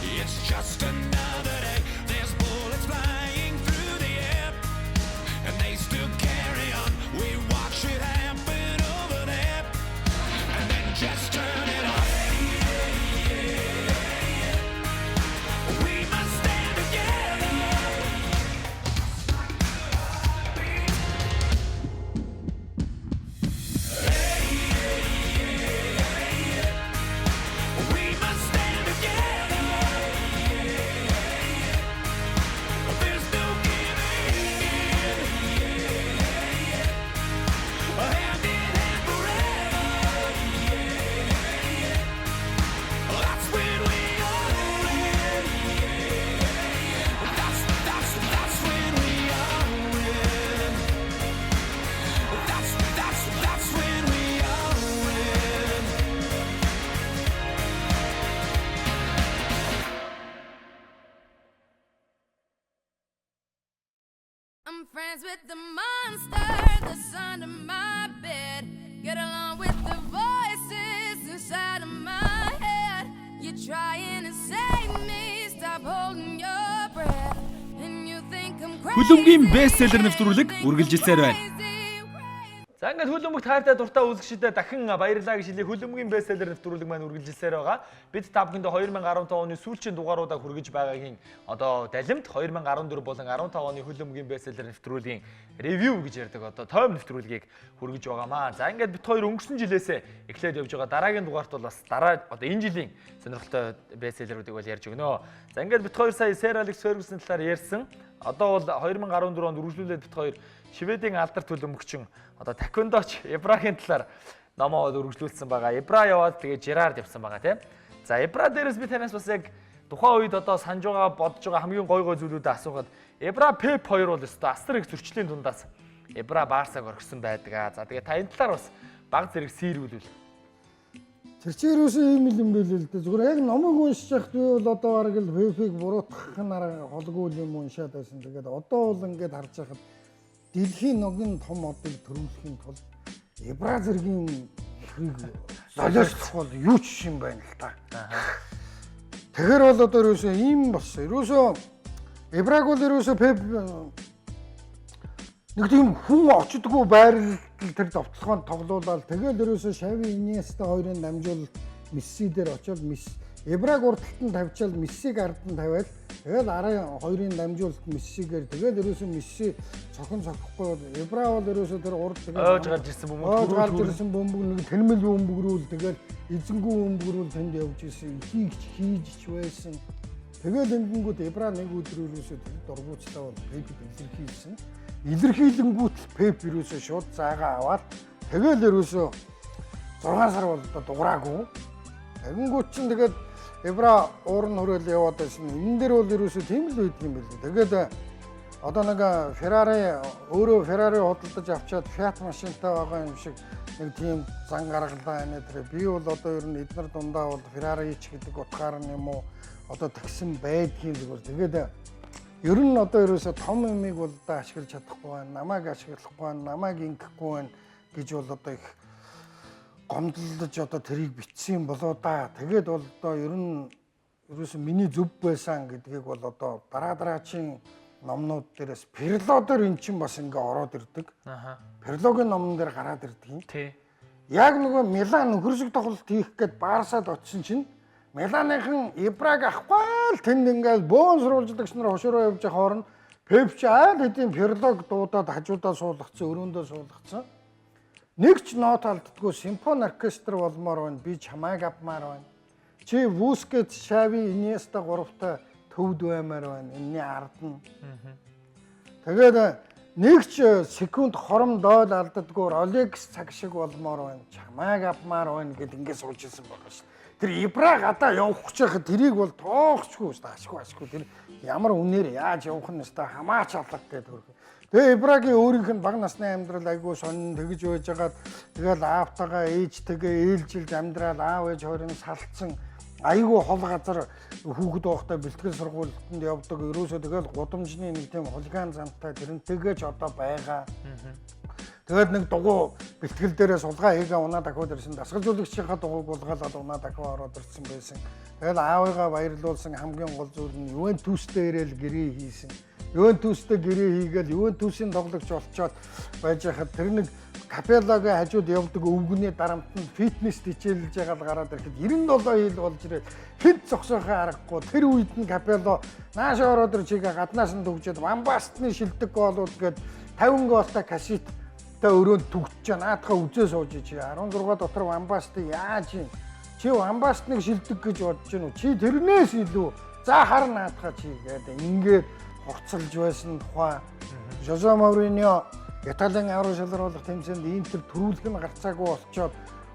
It's just another day. There's bullets flying through the air, and they still carry on. We watch it happen over there, and then just turn it off. We must stand together. We must stand together. There's no giving in. Hand in hand forever. That's when we all win. That's when we all win. That's when we all win. I'm friends with the monster that's under my bed. Get along with the voices inside of my head. You're trying to save me, stop holding your breath. And you think I'm crazy. Хөлбөмбөгийн бестселлер нэвтрүүлэг үргэлжилсээр байна. За ингээд хөлбөмбөгт хайртай дуртай үзэгчдэд дахин баярлалаа гэж хэлье. Хөлбөмбөгийн бестселлер нэвтрүүлэг маань үргэлжилсээр байгаа. Бид та бүхэндээ 2015 оны сүүлчийн дугааруудаа хүргэж байгаагийн одоо далимт 2014 болон 15 оны хөлбөмбөгийн бестселлер нэвтрүүлгийн ревю гэж ярьдаг одоо тойм нэвтрүүлгийг хүргэж байгаамаа. За ингээд бид хоёр өнгөрсөн жилээсээ эхлээд явж байгаа. Дараагийн дугаарт бол бас дараа одоо энэ жилийн сонирхолтой бестселлерүүдийг бол ярьж өгнө. За ингээд бид хоёр сая Sir Alex Ferguson талаар ярьсан. Одоо бол 2014 онд үргэлжлүүлээд бид хоёр Шведийн алдарт хөлбөмбөгчин одоо таквондоч Эбрагийн талаар номоо үргэлжлүүлсэн байгаа. Эбра яваад тэгээ Жерард явсан байгаа тийм. За Эбра дээрээс би танаас бас яг тухайн үед одоо санаж байгаа бодож байгаа хамгийн гой зүйлүүдээ асуухад Эбра Пеп 2 бол өстой Астрик зөрчлийн дундаас Эбра Барсаг орхисон байдаг. За тэгээ та энэ талаар бас баг зэрэг сэрүүлвэл. Тэр чинь юусэн юм юм бэ л дээ. Зүгээр яг номыг уншиж байхад би бол одоо бараг л Пепиг буруутгах нь холгүй юм уншаад байсан. Тэгээд одоо бол ингээд харж байхад дэлхийн ногийн том одыг төрүүлэхийн тулд Эбра зэргийн хэрэг солиослох бол юу ч юм байна л та. Тэгэхээр бол одоо ерөөсөө ийм болсон. Ерөөсөө Эбраг бол ерөөсөө Пеп нэг тийм хүн очдгоо байрлал тэр довтлогоонд тоглуулаад тэгэл ерөөсөө Шави Иньеста хоёрын дамжуулалт Месси дээр очоод Эбраг урталт нь тавьчаал Мессиг ард нь тавиал тэгэл арын хоёрын дамжуулалт Мессигээр тэгэл ерөөсөн Месси цохон цохихгүй Эбра бол ерөөсөө тэр урд тэгэл Ойж гарч ирсэн бөмбөг нэг тэнмэл бөмбөгрүүл тэгэл эзэнгүү бөмбөгрүүл тэнд явж ирсэн хийж байсан. Тэгэл ингэнгүүт Эбра нэг өдөр ерөөсөө дургуйцтай бол Пепид илэрхийлсэн. Илэрхийлэнгүүт Пеп ерөөсөө шууд заагаа аваад тэгэл ерөөсөө 6 сар бол дуграагүй. Тэгэнгүүт чинь тэгээд Эбра уурн хөрөөл яваад байсан. Энэ дээр бол ерөөсөө тийм л үйдэг юм байл. Тэгээд одоо нэг Феррари өөрөө Феррари худалдаж авчаад Fiat машинтай байгаа юм шиг нэг тийм зан гаргалаа энэ тэр. Би бол одоо ер нь эдгээр дундаа бол Феррари ч гэдэг утгаар нь юм уу одоо тэгсэн байдгийн зүгээр. Тэгээд ер нь одоо ерөөсөө том юмыг бол одоо ашиглаж чадахгүй байна. Намайг ашиглахгүй байна. Намайг ингэхгүй байна гэж бол одоо их гомдлож одоо тэрийг бичсэн болоо да. Тэгээд бол одоо ер нь ерөөсөө миний зөв байсан гэдгийг бол одоо дараагийн номнууд дээрээс Перло дээр эн чинь бас ингээ ороод ирдэг. Перлогийн номн дээр гараад ирдэг юм. Тий. Яг нөгөө Милан хөрсөг тоглолт хийх гээд Барсад очсон чинь Миланыхан Эбраг авахгүй л тэнд ингээл бөөн сурвалжлагч нар хошороо явж байгаа хооронд Пеп ч айл хэдийн Перлог дуудаад хажуудаа суулгацсан, өрөөндөө суулгацсан. Нэг ч нот алддаггүй симфони оркестр болмоор байна. Би чамайг авмаар байна. Чи Вускет, Шави, Иньеста гуравтай төвд баймаар байна. Энэний ард нь. Тэгээд нэг ч секунд хором дойл алддаггүй Ролекс цаг шиг болмоор байна. Чамайг авмаар байна гэд ингэ сууж ирсэн байгаа шүү. Тэр Ибра гадаа явах гэж байхад тэрийг бол тоохчгүй шүү. Ашгүй тэр ямар үнээр яаж явах нь өстой хамаач алга гэдэг хөрх. Тэгээ Ибрагийн өөрийнх нь бага насны амьдрал айгүй сонин тэгж байж байгаад тэгэл аавтайгаа ээжтэйгээ ээлжилж амьдрал аав ээж хоёрын салцсан айгүй хол газар хүүхэд байхдаа бэлтгэл сургуульд явдаг. Ерөөсөө тэгэл гудамжны нэг тийм хулиган замтай тэрнтэйгээ ч одоо байгаа. Тэгээд нэг дугуй бэлтгэл дээрээ сулгаа хийгээ унаа дахиад ирсэн. Дасгалжуулагчийнхаа дугуйг булгаалаад унаа дахиад ороод ирсэн байсан. Тэгээд аавыгаа баярлуулсан хамгийн гол зүйл нь Ювентустэй ирээл гэрээ хийсэн. Ювентустэй гэрээ хийгээл Ювентусийн тоглогч болчоод байж хахад тэр нэг Капеллагийн хажууд явдаг өвгөний дарамтнд фитнес хичээлж байгаа л гараад ирэхэд 97 хил болж ирээд хэд зогсоохоо аргагүй тэр үед нь Капелло нааш ороод ир чигээ гаднаас нь төгжөөд Вамбастны шилдэг гоолууд гээд 50 гоолтай кассеттай өрөөнд төгсөж наадхаа үзээ сууж чи 16 дотор Вамбаст яаж юм чи Вамбастныг шилдэг гэж бодож гэнэ үү чи тэрнээс илүү за хар наадхаа чи гээд ингээд хуцалж байсан тухай Жозе Мауриньо Италийн аврал шалруулах тэмцээнд Интер төрүүлэх нь гарцаагүй болчоод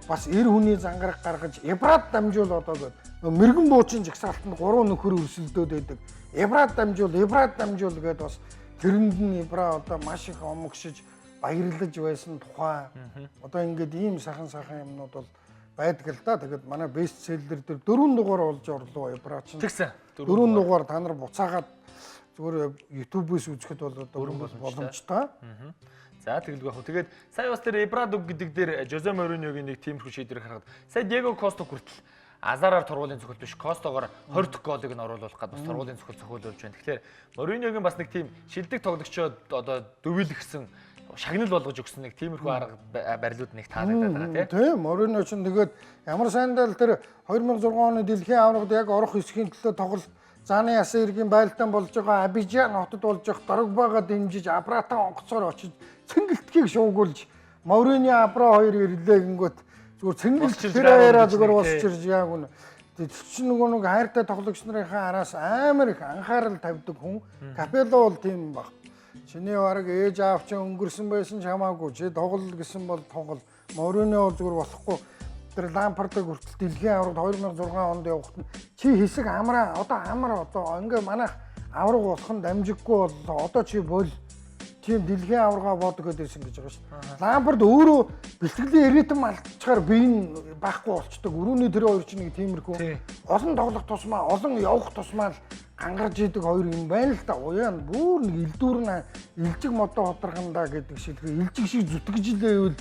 бас 90 хүний зангараг гаргаж Эбрад дамжуул одоо гээд мэрэгэн буучин жагсаалтанд 3 нөхөр өрсөлдөөд байдаг. Эбрад дамжуул гээд бас тэрэнд нь Эбра одоо маш их омогшиж баярлаж байсан тухай. Одоо ингээд ийм сахан юмнууд бол байдаг л да. Тэгээд манай бест селлер дээр 4 дугаар болж орлоо Эбра чинь. Тэгсэн. 4 дугаар та нар буцаагаад зүгээр YouTube-ээс үзэхэд бол одоо боломжтой. За тэгэлгүй яг. Тэгээд сая бас тэр Эбрадуг гэдэг дээр Жозе Мориньогийн нэг тиймэрхүү шийдвэрийг харахад сая Диего Коста хүртэл Азараар тургуулын цохол биш Костогоор 20 голыг нь оруулах гээд бас тургуулын цохол зохиолуулж байна. Тэгэхээр Мориньогийн бас нэг тийм шилдэг тоглогчдод одоо дөвөлгсөн шагнал болгож өгсөн нэг тиймэрхүү арга барилуд нэг таалагдаад байгаа тийм. Мориньо ч тэгээд ямар сайндаа тэр 2006 оны дэлхийн аврагт яг орох хэсгийн төлөө тоглолт Зааны ясан иргэн байлдаан болж байгаа Абижан хотод болж байгаа Дрогбагаа дэмжиж Абратаа онгоцоор очиж цэнгэлтгийг шуугуулж Мориньо Абра хоёр ирлээ гингөт зүгээр цэнгэлт тэр хоёроо зүгээр уусч ирж яг үн. Тэр чинь нэг хайртай тоглогч нарынхаа араас амар их анхаарал тавьдаг хүн. Капелло бол тийм баг. Чиний бараг ээж аав чинь өнгөрсөн байсан ч хамаагүй. Чи тоглол гэсэн бол тоглол. Мориньо бол зүгээр болохгүй. Тэр Лампардыг хүртэл дэлхийн аврагт 2006 онд явахт чи хэсэг амар одоо ингээ манайх авраг болох нь дамжиггүй боллоо. Одоо чи бол тийм дэлхийн аврагаа бод гэдээсэн гэж байгаа шүү. Лампард өөрөө бэлтгэлийн ритм алдчихаар бие нь байхгүй болчдөг. Өрөөний тэр хоёр чинь нэг тиймэрхүү олон тоглох тусмаа, олон явах тусмаа ангарч идэг хоёр юм байна л да. Уяа бүр нэг илдүүрнэ илжиг модоо хоторхондаа гэдэг шиг тэр илжиг шиг зүтгэж илээвэл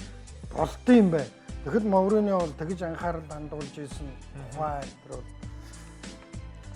болд юм байна. Тэгэхэд Мориньо бол тэгж анхаарал хандуулж ирсэн тухай тэр бол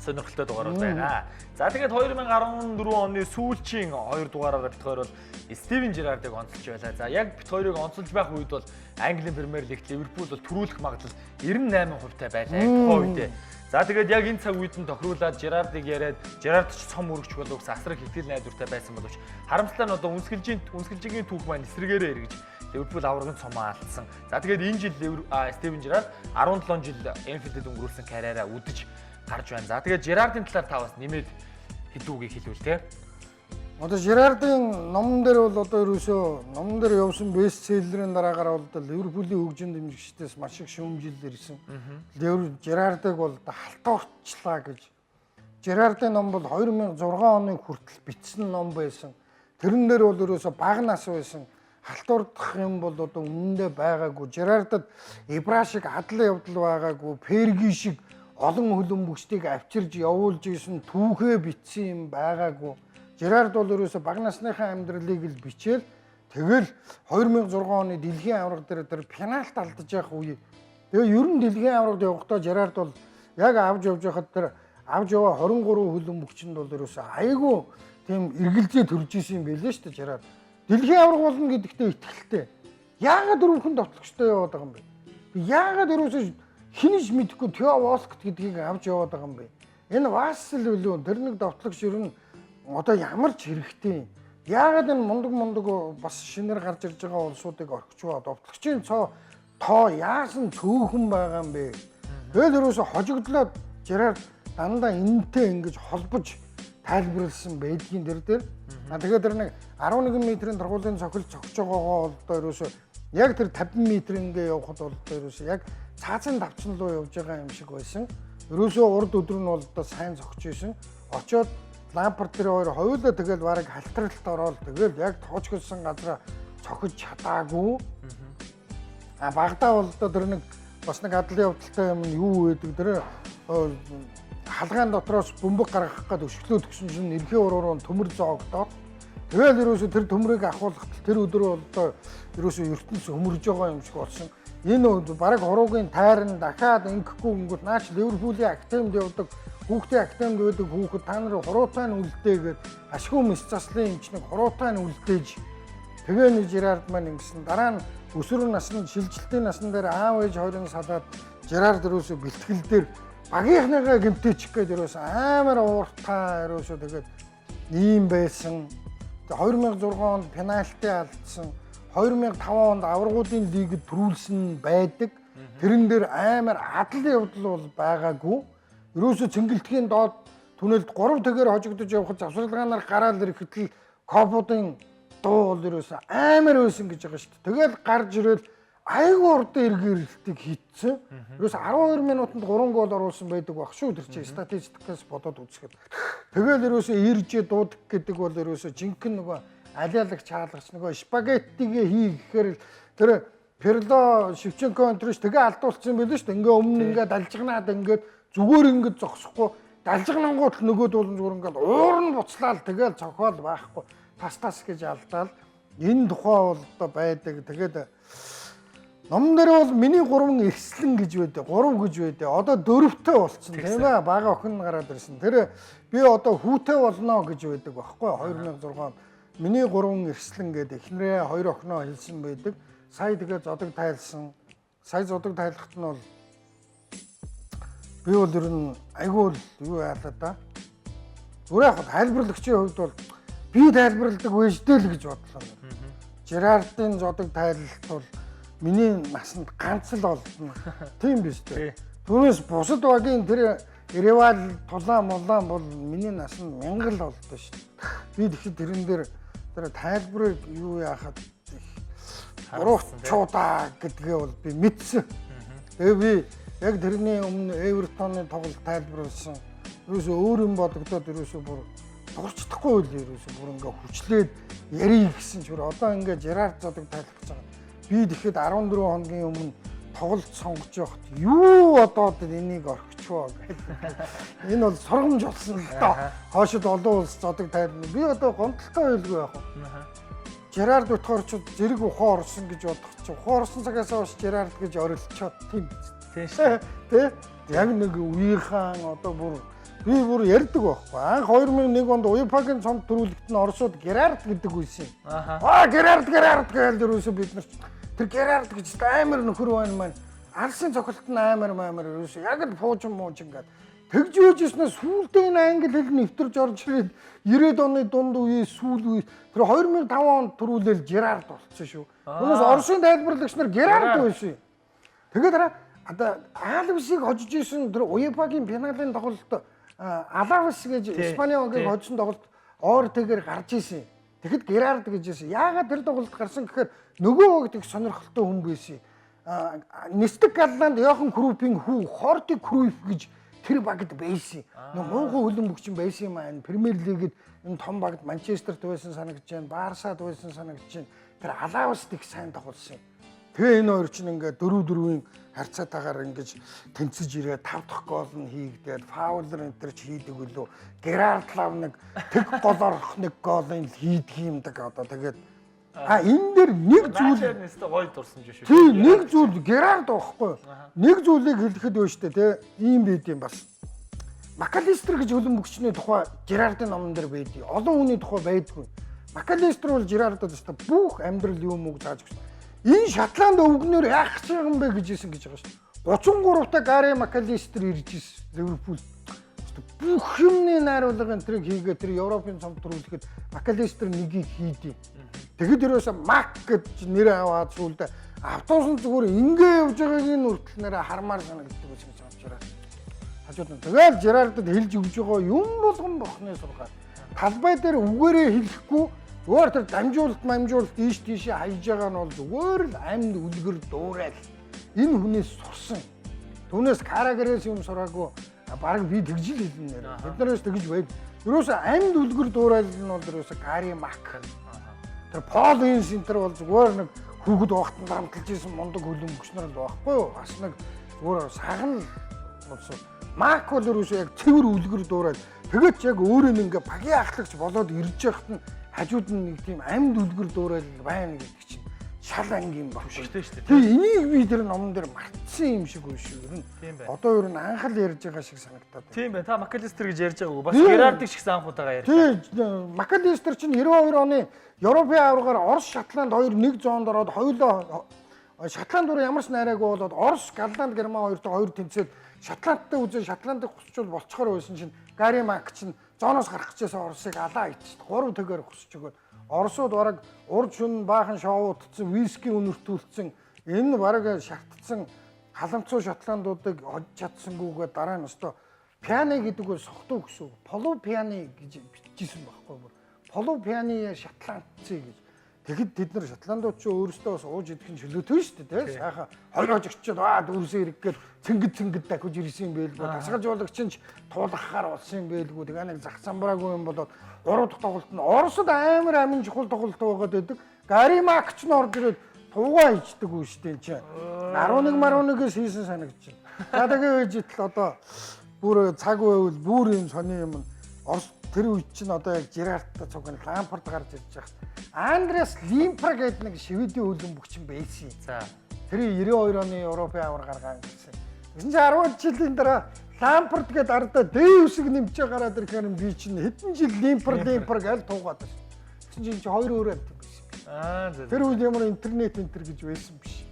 сонирхолтой дугаар бол байгаа. За тэгээд 2014 оны сүүлчийн 2 дугаараараа бид хоёр бол Стивен Жерардыг онцолж байлаа. За яг бид хоёрыг онцолж байх үед бол Английн Премьер Лигт Ливерпул бол төрүүлэх магадлал 98% байлаа тухайн үедээ. За тэгээд яг энэ цаг үед нь тохируулаад Жерардыг яриад Жерард ч цом өргөж болов гэсэн асар их итгэл найдвартай байсан боловч харамсалтай нь одоо үнсгэлжингийн түүх маань эсрэгээрээ эргэж Ливерпул аврагын цомоо алдсан. За тэгээд энэ жил Стивен Жерард 17 жил Энфилдэд өнгөрүүлсэн карьераа үдэж гарч байна. За тэгээд Жерардын талаар та бас нэмээд хэдүүгийг хэлвэл те. Одоо Жерардын номон дээр бол одоо ерөөсөө номон дээр явсан бестселлерийн дараагаар бол Ливерпулийн хөгжин дэмжигчдээс маш их шүүмжил ирсэн. Жерардыг бол халтуурчлаа гэж. Жерардын ном бол 2006 оны хүртэл бичсэн ном байсан. Тэрэн дээр бол ерөөсөө бага нас байсан. Халтуурдах юм бол одоо үнэндээ байгаагүй. Жерардад Ибра шиг адлан явдал байгаагүй. Ферги шиг олон хөлбөмбөгчдийг авчирж явуулж исэн түүхээ бичсэн юм байгаагүй. Жерард бол ерөөсө бага насныхаа амьдралыг л бичээл тэгэл 2006 оны дэлхийн аварга дээр тэр пенальт алдаж явах үе. Тэгээ ер нь дэлхийн аваргад явахдаа Жерард бол яг авч явж байхад тэр авч яваа 23 хөлбөмбөгчөнд бол ерөөсө айгүй тийм эргэлзээ төрж исэн юм байлээ шүү дээ Жерард. Дэлхийн аварга болно гэдэгтээ итгэлтэй. Яагаад дөрвөн товтлогчтой яваад байгаа юм бэ? Яагаад ерөөсө хинэж мэдэхгүй Тео Волкт гэдгийг авч яваад байгаа юм бэ? Энэ Вассел үлээ тэр нэг товтлогч ер нь одоо ямар ч хэрэгтэй. Яагаад энэ мундаг бас шинээр гарч ирж байгаа улсуудыг орхичваа довтлогчийн тоо яасан цөөхөн байгаа юм бэ? Тэгэл ерөөсө хожигдлоод Жерард дандаа энэтэй ингэж холбож тайлбарлсан байдгийн дээр. Тэгэхээр тэр нэг 11 метрийн тургуулын цохилт цогч байгаагаа одоо ерөөсө яг тэр 50 м ингээ явхад бол одоо ерөөсө яг цаазын давчсан руу явж байгаа юм шиг байсан. Ерөөсөө урд өдөр нь бол одоо сайн цогч байсан. Очоод Лампард тэр хоёр хоёулаа тэгэл бараг халтралт ороод тэгэл яг тоочгсон газараа цохиж чадаагүй. Багадаа бол одоо тэр нэг бас нэг адлын явдалтай юм юу гэдэг тэр халгаан дотроос бөмбөг гаргах гээд өшгөлөө төгсөн чинь эрхийн уруу төмөр зоогдоод тэгэл ерөөсө тэр төмрийг ахуулахад тэр өдөр бол одоо ерөөсө ертөнц хөмөрж байгаа юм шиг болсон. Энэ бараг хуруугийн тайран дахиад ингэхгүй гингүүт наач Ливерпулийн академид явдаг хүүхдийн академид байдаг хүүхэд та нар хуруутай нь үлдээгээд ашгүй мэс заслын эмчнийг хуруутай нь үлдээж тэгээ нэг Жерард маань ингэсэн дараа нь өсвөр наснд шилжилтийн насн дээр аав ээж хоёрын салаад Жерард ерөөсө бэлтгэл дээр багийнхныгаа гэмтээчих гээд ерөөсө амар ууртай ерөөсө тэгээд ийм байсан. 2006 онд пенальти алдсан. 2005 онд аваргуудын лигд төрүүлсэн байдаг. Тэрэн дээр амар адлын явдал бол байгаагүй. Ерөөсө цэнгэлтгийн доод түнэлд 3 тэгээр хожигдож явхад завсарлагаанаар гараал ирэхэд л копуудын дуу бол ерөөсө амар байсан гэж байгаа шүү дээ. Тэгэл гарч ирэл айгүй урд эргэлтийг хийцэн. Ерөөсө 12 минутанд 3 гол оруулсан байдаг баг шүү. Тэр чинь статистикээс бодоод үзэхэд. Тэгэл ерөөсө ирж дуудаг гэдэг бол ерөөсө жинхэнэ нөгөө алиалагч хаалгач нөгөө спагеттигээ хий гэхээр тэр Перло Шевченко өнтрөш тэгээ алдуулсан байлээ шүү дээ. Ингээ өмнө ингээ далжгнаад ингээд зүгээр ингээд зогсохгүй далжгнангууд л нөгөөд болон зүгээр ингээд уур нь буцлаад тэгэл цохол байхгүй тас гэж алдаал энэ тухай бол одоо байдаг. Тэгээд номон дээр бол миний 3 эрслэн гэж байдаг 3 гэж байдаг. Одоо 4-тэй болцсон тийм ээ. Бага охин гараад ирсэн. Тэр би одоо хүүтэй болно гэж байдаг байхгүй 2006 онд. Миний 3 эрслэн гэдэг эхнэрээ 2 охиноо хэлсэн байдаг. Сая тэгээ зодог тайлсан. Сая зодог тайлахт нь бол би бол ер нь айгүй юу яалаа да. Зүгээр яг тайлбарлагчийн хувьд бол би тайлбарладаг вэжтэй л гэж бодлоо. Жерардын зодог тайлалт бол миний насанд ганц л олдно. Тийм биз дээ. Түүнээс бусад багийн тэр Еревал тулаан бол миний насанд мянган л олдсон шүү дээ. Би тэгэхээр тэрэн дээр тэр тайлбарыг юу яахад урууцуудаа гэдгээ бол би мэдсэн. Тэгээ би яг тэрний өмнө Эвертоны тоглолт тайлбарласан. Ерөөсөө өөр юм бодогдоод ерөөсөө бүр дурчдахгүй л ерөөсөө бүр ингээ хүчлээд ярий гэсэн ч одоо ингээ Жерард зодог тайлах гэж байгаа. Би тэгэхэд 14 хоногийн өмнө тоглолт сонгож явахад юу одоо энийг орхичваа гэдэг. Энэ бол сургамж болсон л доо. Хоошид олон улс зодог тайлна. Би одоо гомдолтой байлгүй яах вэ? Жерард утгаарчуд зэрэг ухаан орсон гэж бодох чи. Ухаан орсон цагаас хойш Жерард гэж орилчоод тийм шүү. Тэ? Яг нэг үеийнхэн одоо бүр Би бүр ярьдаг байхгүй. Анх 2001 онд УЕФА-гийн цомд төрүүлэгт нь Оросууд Герард гэдэг үйсэн. Герард гэж ерөөсөө бид нар тэр Герард гэж амар нөхөр байна маань. Алсын цохилт нь амар ерөөсөө яг л фууж ингээд тэгж үйжснээ сүүлдээ энэ англи хэл нэвтэрж орж ирээд 90-ад оны дунд үеийн сүүл үе тэр 2005 онд төрүүлэл Герард болчихсон шүү. Түүнээс Оросын тайлбарлагч нар Герард байсан. Тэгээд одоо Аалвсыг хожиж исэн тэр УЕФА-гийн финалийн тоглолт Алавс гэж Испаниагийн хожсон тоглолт Ортэгээр гарч исэн. Тэгэхэд Герард гэж исэн. Яагаад тэр тоглолт гарсан гэхээр нөгөө их сонирхолтой хүн байсан. Нестэг Галланд Йохан Крупийн хүү Хорти Круйф гэж тэр багт байсан. Нөгөө муухай хөлбөмбөгчин байсан юм аа. Премьер лигэд энэ том багт Манчестерт байсан санагдаж байна. Барсад байсан санагдаж байна. Тэр Алавст их сайн тоглосон. Тэгээ энэ хоёр чинь ингээд 4-4-ийн харьцаатаагаар ингэж тэнцэж ирээд 5 дахь гол нь хийгдээд фаулер энэ төр ч хийдэг үлээ. Герард лав нэг тэг голорох нэг голын хийдэг юмдаг одоо тэгээд энэ дэр нэг зүйл гоё дурсан шүү. Тийм нэг зүйл Герард байхгүй. Нэг зүйлийг хэлэхэд байна штэ тий. Ийм байд юм бас. Макалистер гэж хөлбөмбөгчний тухай Герардын номон дээр байдгийг. Олон хүний тухай байдгүй. Макалистер бол Герардад өстө бүх амьдрал юм уу зааж өгсөн. Энэ Шотланд өвгнөр яах ч юм бэ гэж хэлсэн гэж байгаа шүү. 33 та Гари Макалистер ирж ирсэн Ливерпул. Бүх юмны найруулгын трийг хийгээд тэр Европын цомд төрүүлэхэд Макалистер нэгийг хийдий. Тэгэхэд ерөөсөө Мак гэж нэр аваад сүүлдээ автобусын зүгээр ингээ явж байгааг нь үртэл нэрээ хармаар санагддаг гэж бодчихороо. Хажууд нь тэгэл Жерардд хэлж өгж байгаа юм болгон бурхны сургаад талбай дээр үгээрээ хэлэхгүй зүгээр тэр дамжуулалт ийш хайж байгаа нь бол зүгээр л амьд үлгэр дуурайл. Энэ хүнээс сурсан. Түүнээс карагерээс юм сураагүй бараг би тэгж л хэлнэ нэр. Биднээс тэгж байд. Ерөөсөө амьд үлгэр дуурайл нь бол ерөөсөө Гари Мак. Тэр Пол Инсентер бол зүгээр нэг хүүхэд багтанд хамталж исэн мундаг хөлбөмбөгч нар л байхгүй юу? Бас нэг зүгээр сагна болсон. Мак бол ерөөсөө яг цэвэр үлгэр дуурайл. Тэгээд яг өөрөө нэг ингээ багийн ахлагч болоод ирж яхад нь хажууд нь нэг тийм амьд үлгэр дуурайл байна гэдэг чинь шал ангийн баг шүү дээ. Тэгээ энийг би тэр номон дээр мартсан юм шиг үү шүү. Ер нь одоо ер нь анхал ярьж байгаа шиг санагдаад байна. Тийм байна. Та Макалистер гэж ярьж байгаагүй. Бас Герардыг шиг анхудаага ярьж байгаа. Тийм. Макалистер чинь 92 оны Европын аваргаар Орос, Шотланд хоёр нэг зоонд ороод хоёулаа Шотланд руу ямар ч найраагүй болоод Орос, Галланд, Герман хоёртой хоёр тэнцээд Шотландтай үзээ Шотландыг хүсчүүл болцохоор байсан чинь Гари Мак чинь зооноос гарах гэжээс Оросыг алаа ичсэн. 3 тэгээр хүсч өгөөд Оросууд бараг урд шүн баахан шоу утсан, виски өнөртүүлсэн, энэ бараг шатцсан халамцуу Шотландуудыг олж чадсангүйгээ дараа нь өстө пиано гэдэг нь сохтуу гэсэн. Полу пиано гэж бичижсэн байхгүй юу? Полу пианы Шотландцээ гэж. Тэгэхэд тэд нар Шотландууд ч өөрсдөө бас ууж идэх нь чөлөөтэй шүү дээ, тий? Сайхан хойгоож очиод дүүрсээ иргэхэд цэнгэд дахиж ирсэн юм байлгүй. Тасгалж уулагч нь туулгахаар болсон юм байлгүй. Тэгээ нэг зах самбраагүй юм болоод 3 дахь тоглолт нь Оросд амар амин чухал тоглолт байгаад байдаг. Гари Мак ч н орж ирээд туугаа ичдэг үү шүү дээ чи. 11-11-ээс хийсэн санагдаж байна. За тэгээ үеижтэл одоо бүр цаг байвал бүр юм сони юм. Орос тэр үед чинь одоо яг Жерардтай цуган Лампард гарч ирж байгаа. Андреас Лимпра гэдэг нэг шведийн хөлбөмбөгчин байсан. За тэр 92 оны Европын авар гаргаан гэсэн. Тэгсэн чинь 10 жилийн дараа Лампард гээд ардаа Дэвсэг нэмж гараад ирэхээр би чинь хэдэн жил Лимпр гэж туугаад байна. Тэгсэн чинь 2 өөр амт юм биш. Тэр үед ямар интернет гэж байсан биш.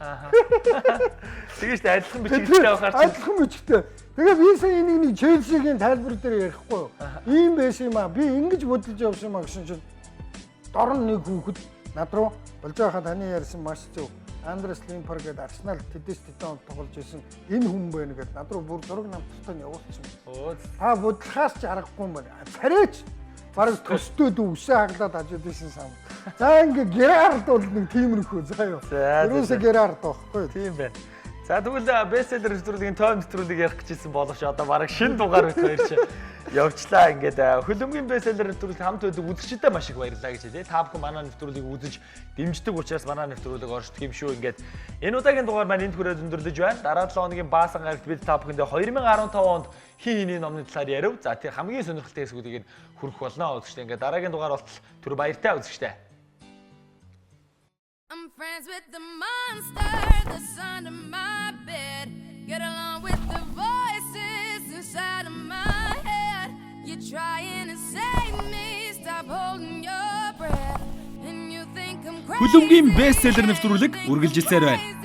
Тэгээ шүү дээ адилхан бичигтэй авахаар чинь адилхан бичигтэй. Тэгээ би сая энийг нэг Челсигийн тайлбар дээр ярихгүй юу? Ийм байсан юм аа. Би ингэж бодлож явсан юм аа гэсэн чинь дорн нэг хүүхэд над руу болж байхад таны ярьсан маш зөв. Андреас Лимпер гэдэг Арсенал тэдэс тэтэн тоглож байсан энэ хүн байна гэдэг над руу бүр зураг намталтаа нь явуулсан. Та бодлохоос ч аргагүй юм байна. Царайч бараг төстөөд үсээ хаглаад ажиж байсан сам. За ингээ Герард бол нэг тиймэрхүү заа юу. Ерөөсө Герард байхгүй. Тийм байна. За тэгвэл бестселлер нэвтрүүлгийн том нэвтрүүлгийг ярих гэжсэн боловч одоо бараг шинэ дугаар хоёр чи явчлаа. Ингээд хөлбөмбөгийн бестселлер нэвтрүүлэг хамт байдаг үзэгчдэд маш их баярлалаа гэж хэлээ. Та бүхэн манай нэвтрүүлгийг үзэж дэмждэг учраас манай нэвтрүүлэг оршдог юм шүү. Ингээд энэ удаагийн дугаар маань энд хүрээд өндөрлөж байна. Дараа 7 хоногийн баасан гарагт бид та бүхэндээ 2015 онд хин хиний номны талаар ярив. За тэр хамгийн сонирхолтой хэсгүүдийг хүргэх болно үзэгчдээ. Ингээд дараагийн дугаар болтол түр баяртай үзэгчдээ. I'm friends with the monster that's under my bed. Get along with the voices inside of my head. trying to save me. Stop holding your breath. And you think I'm crazy. Хөлбөмбөгийн бестселлер нэвтрүүлэг үргэлжилсээр байна.